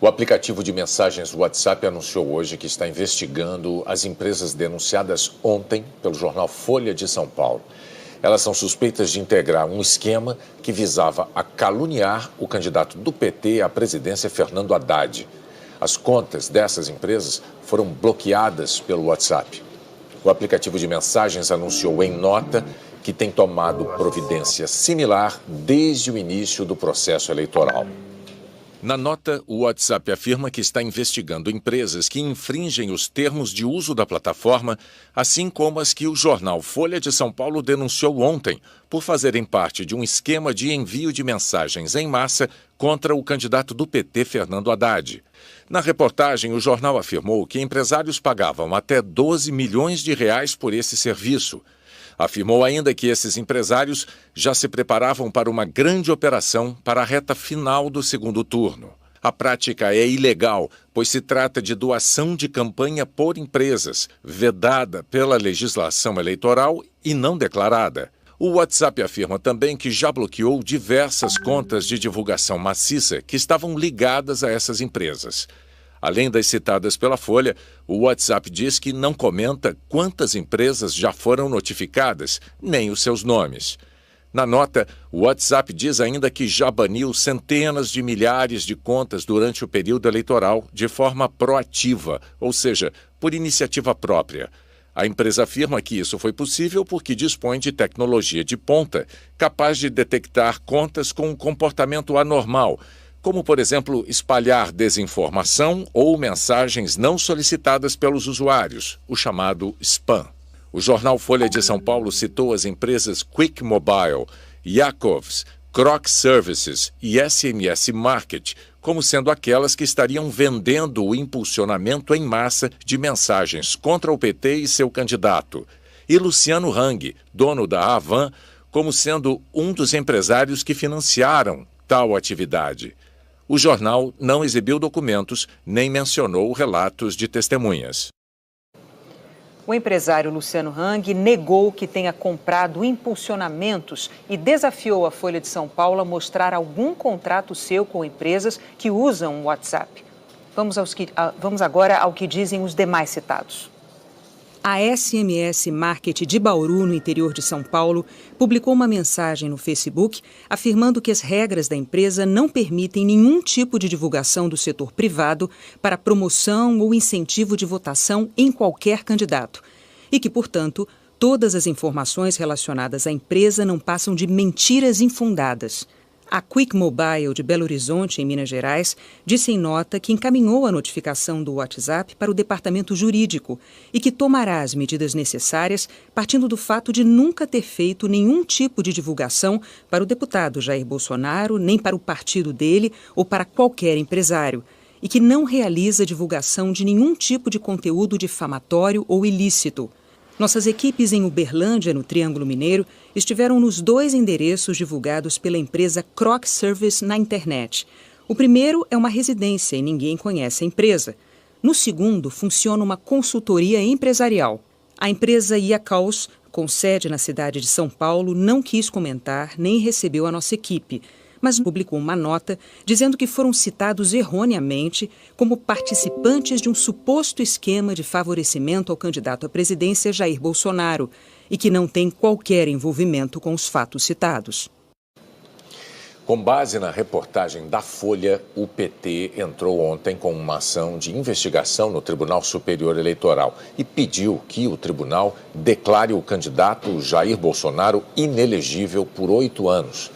O aplicativo de mensagens WhatsApp anunciou hoje que está investigando as empresas denunciadas ontem pelo jornal Folha de São Paulo. Elas são suspeitas de integrar um esquema que visava a caluniar o candidato do PT à presidência, Fernando Haddad. As contas dessas empresas foram bloqueadas pelo WhatsApp. O aplicativo de mensagens anunciou em nota que tem tomado providência similar desde o início do processo eleitoral. Na nota, o WhatsApp afirma que está investigando empresas que infringem os termos de uso da plataforma, assim como as que o jornal Folha de São Paulo denunciou ontem por fazerem parte de um esquema de envio de mensagens em massa contra o candidato do PT, Fernando Haddad. Na reportagem, o jornal afirmou que empresários pagavam até 12 milhões de reais por esse serviço. Afirmou ainda que esses empresários já se preparavam para uma grande operação para a reta final do segundo turno. A prática é ilegal, pois se trata de doação de campanha por empresas, vedada pela legislação eleitoral e não declarada. O WhatsApp afirma também que já bloqueou diversas contas de divulgação maciça que estavam ligadas a essas empresas. Além das citadas pela Folha, o WhatsApp diz que não comenta quantas empresas já foram notificadas, nem os seus nomes. Na nota, o WhatsApp diz ainda que já baniu centenas de milhares de contas durante o período eleitoral de forma proativa, ou seja, por iniciativa própria. A empresa afirma que isso foi possível porque dispõe de tecnologia de ponta, capaz de detectar contas com um comportamento anormal, como, por exemplo, espalhar desinformação ou mensagens não solicitadas pelos usuários, o chamado spam. O jornal Folha de São Paulo citou as empresas Quick Mobile, Yakovs, Croc Services e SMS Market como sendo aquelas que estariam vendendo o impulsionamento em massa de mensagens contra o PT e seu candidato. E Luciano Hang, dono da Avan, como sendo um dos empresários que financiaram tal atividade. O jornal não exibiu documentos nem mencionou relatos de testemunhas. O empresário Luciano Hang negou que tenha comprado impulsionamentos e desafiou a Folha de São Paulo a mostrar algum contrato seu com empresas que usam o WhatsApp. Vamos agora ao que dizem os demais citados. A SMS Market de Bauru, no interior de São Paulo, publicou uma mensagem no Facebook afirmando que as regras da empresa não permitem nenhum tipo de divulgação do setor privado para promoção ou incentivo de votação em qualquer candidato e que, portanto, todas as informações relacionadas à empresa não passam de mentiras infundadas. A Quick Mobile de Belo Horizonte, em Minas Gerais, disse em nota que encaminhou a notificação do WhatsApp para o departamento jurídico e que tomará as medidas necessárias partindo do fato de nunca ter feito nenhum tipo de divulgação para o deputado Jair Bolsonaro, nem para o partido dele ou para qualquer empresário, e que não realiza divulgação de nenhum tipo de conteúdo difamatório ou ilícito. Nossas equipes em Uberlândia, no Triângulo Mineiro, estiveram nos 2 endereços divulgados pela empresa Croc Service na internet. O primeiro é uma residência e ninguém conhece a empresa. No segundo, funciona uma consultoria empresarial. A empresa Yakovs, com sede na cidade de São Paulo, não quis comentar nem recebeu a nossa equipe, mas publicou uma nota dizendo que foram citados erroneamente como participantes de um suposto esquema de favorecimento ao candidato à presidência Jair Bolsonaro e que não tem qualquer envolvimento com os fatos citados. Com base na reportagem da Folha, o PT entrou ontem com uma ação de investigação no Tribunal Superior Eleitoral e pediu que o tribunal declare o candidato Jair Bolsonaro inelegível por 8 anos.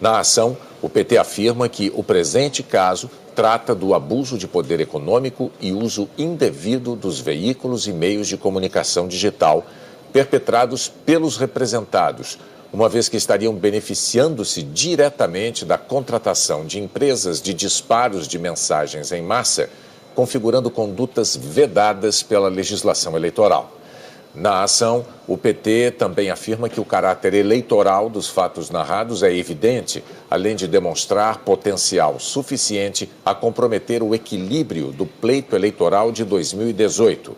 Na ação, o PT afirma que o presente caso trata do abuso de poder econômico e uso indevido dos veículos e meios de comunicação digital perpetrados pelos representados, uma vez que estariam beneficiando-se diretamente da contratação de empresas de disparos de mensagens em massa, configurando condutas vedadas pela legislação eleitoral. Na ação, o PT também afirma que o caráter eleitoral dos fatos narrados é evidente, além de demonstrar potencial suficiente a comprometer o equilíbrio do pleito eleitoral de 2018.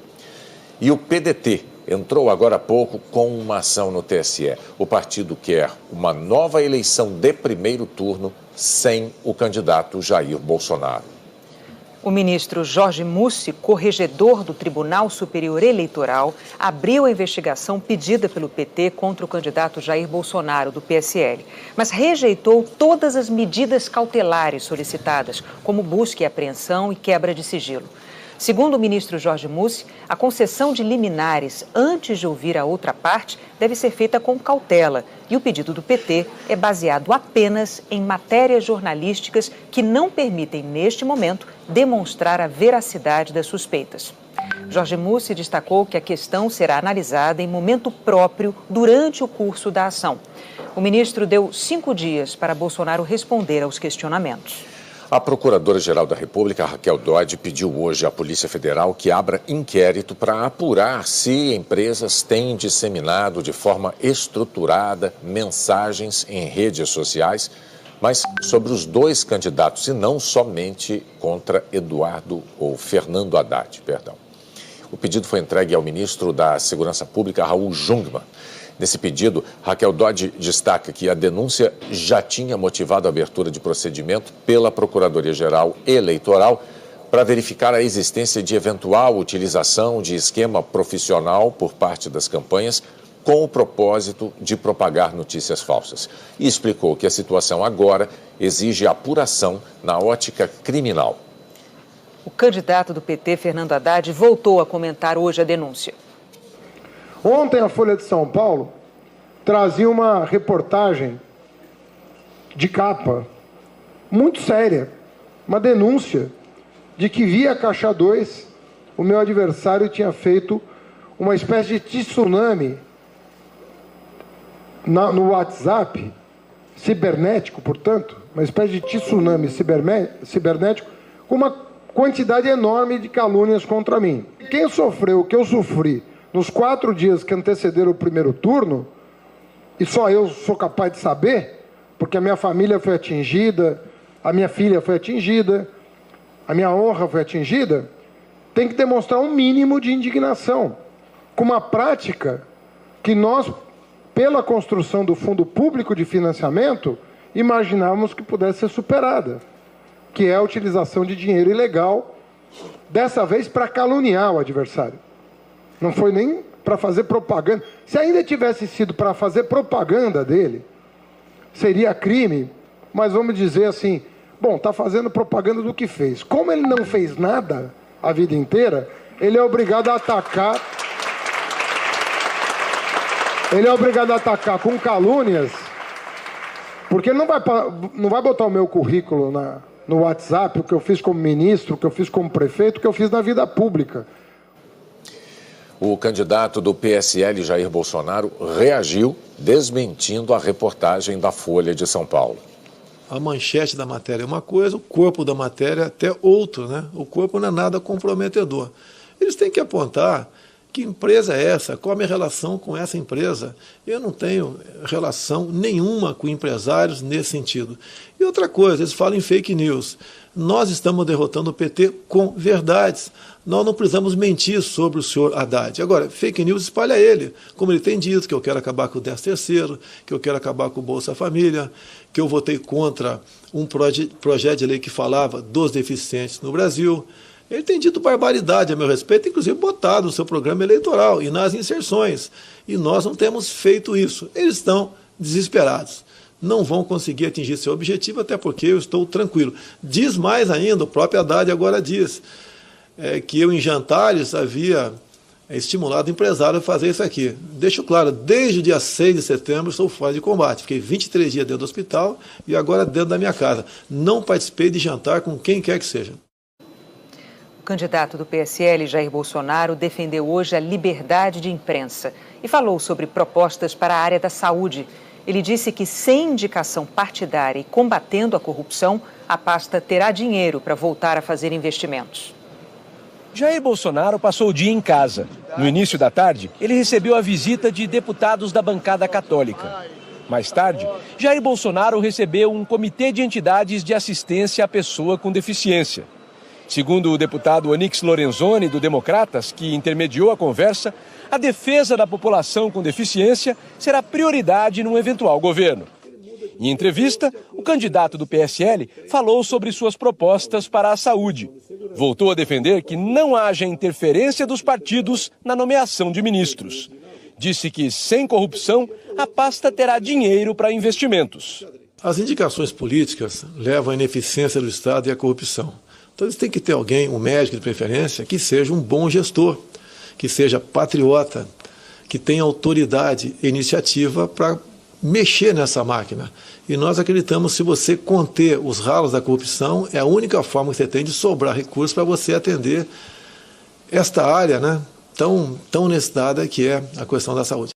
E o PDT entrou agora há pouco com uma ação no TSE. O partido quer uma nova eleição de primeiro turno sem o candidato Jair Bolsonaro. O ministro Jorge Mussi, corregedor do Tribunal Superior Eleitoral, abriu a investigação pedida pelo PT contra o candidato Jair Bolsonaro, do PSL, mas rejeitou todas as medidas cautelares solicitadas, como busca e apreensão e quebra de sigilo. Segundo o ministro Jorge Mussi, a concessão de liminares antes de ouvir a outra parte deve ser feita com cautela e o pedido do PT é baseado apenas em matérias jornalísticas que não permitem, neste momento, demonstrar a veracidade das suspeitas. Jorge Mussi destacou que a questão será analisada em momento próprio durante o curso da ação. O ministro deu 5 dias para Bolsonaro responder aos questionamentos. A Procuradora-Geral da República, Raquel Dodge, pediu hoje à Polícia Federal que abra inquérito para apurar se empresas têm disseminado de forma estruturada mensagens em redes sociais, mas sobre os 2 candidatos e não somente contra Eduardo ou Fernando Haddad, O pedido foi entregue ao ministro da Segurança Pública, Raul Jungmann. Nesse pedido, Raquel Dodge destaca que a denúncia já tinha motivado a abertura de procedimento pela Procuradoria-Geral Eleitoral para verificar a existência de eventual utilização de esquema profissional por parte das campanhas com o propósito de propagar notícias falsas. E explicou que a situação agora exige apuração na ótica criminal. O candidato do PT, Fernando Haddad, voltou a comentar hoje a denúncia. Ontem a Folha de São Paulo trazia uma reportagem de capa muito séria, uma denúncia de que via Caixa 2 o meu adversário tinha feito uma espécie de tsunami no WhatsApp, cibernético, portanto, uma espécie de tsunami cibernético com uma quantidade enorme de calúnias contra mim. Quem sofreu o que eu sofri nos 4 dias que antecederam o primeiro turno, e só eu sou capaz de saber, porque a minha família foi atingida, a minha filha foi atingida, a minha honra foi atingida, tem que demonstrar um mínimo de indignação, com uma prática que nós, pela construção do Fundo Público de Financiamento, imaginávamos que pudesse ser superada, que é a utilização de dinheiro ilegal, dessa vez para caluniar o adversário. Não foi nem para fazer propaganda. Se ainda tivesse sido para fazer propaganda dele, seria crime, mas vamos dizer assim, bom, está fazendo propaganda do que fez. Como ele não fez nada a vida inteira, ele é obrigado a atacar. Ele é obrigado a atacar com calúnias, porque ele não vai botar o meu currículo no WhatsApp, o que eu fiz como ministro, o que eu fiz como prefeito, o que eu fiz na vida pública. O candidato do PSL, Jair Bolsonaro, reagiu desmentindo a reportagem da Folha de São Paulo. A manchete da matéria é uma coisa, o corpo da matéria é até outro, né? O corpo não é nada comprometedor. Eles têm que apontar que empresa é essa, qual a minha relação com essa empresa. Eu não tenho relação nenhuma com empresários nesse sentido. E outra coisa, eles falam em fake news. Nós estamos derrotando o PT com verdades. Nós não precisamos mentir sobre o senhor Haddad. Agora, fake news espalha ele, como ele tem dito, que eu quero acabar com o 13º, que eu quero acabar com o Bolsa Família, que eu votei contra um projeto de lei que falava dos deficientes no Brasil. Ele tem dito barbaridade a meu respeito, inclusive botado no seu programa eleitoral e nas inserções. E nós não temos feito isso. Eles estão desesperados. Não vão conseguir atingir seu objetivo, até porque eu estou tranquilo. Diz mais ainda, o próprio Haddad agora diz que eu, em jantares, havia estimulado o empresário a fazer isso aqui. Deixo claro, desde o dia 6 de setembro estou fora de combate. Fiquei 23 dias dentro do hospital e agora dentro da minha casa. Não participei de jantar com quem quer que seja. O candidato do PSL, Jair Bolsonaro, defendeu hoje a liberdade de imprensa e falou sobre propostas para a área da saúde. Ele disse que, sem indicação partidária e combatendo a corrupção, a pasta terá dinheiro para voltar a fazer investimentos. Jair Bolsonaro passou o dia em casa. No início da tarde, ele recebeu a visita de deputados da bancada católica. Mais tarde, Jair Bolsonaro recebeu um comitê de entidades de assistência à pessoa com deficiência. Segundo o deputado Onyx Lorenzoni, do Democratas, que intermediou a conversa, a defesa da população com deficiência será prioridade num eventual governo. Em entrevista, o candidato do PSL falou sobre suas propostas para a saúde. Voltou a defender que não haja interferência dos partidos na nomeação de ministros. Disse que, sem corrupção, a pasta terá dinheiro para investimentos. As indicações políticas levam à ineficiência do Estado e à corrupção. Então eles têm que ter alguém, um médico de preferência, que seja um bom gestor, que seja patriota, que tenha autoridade e iniciativa para mexer nessa máquina. E nós acreditamos que se você conter os ralos da corrupção, é a única forma que você tem de sobrar recursos para você atender esta área, né, tão necessitada que é a questão da saúde.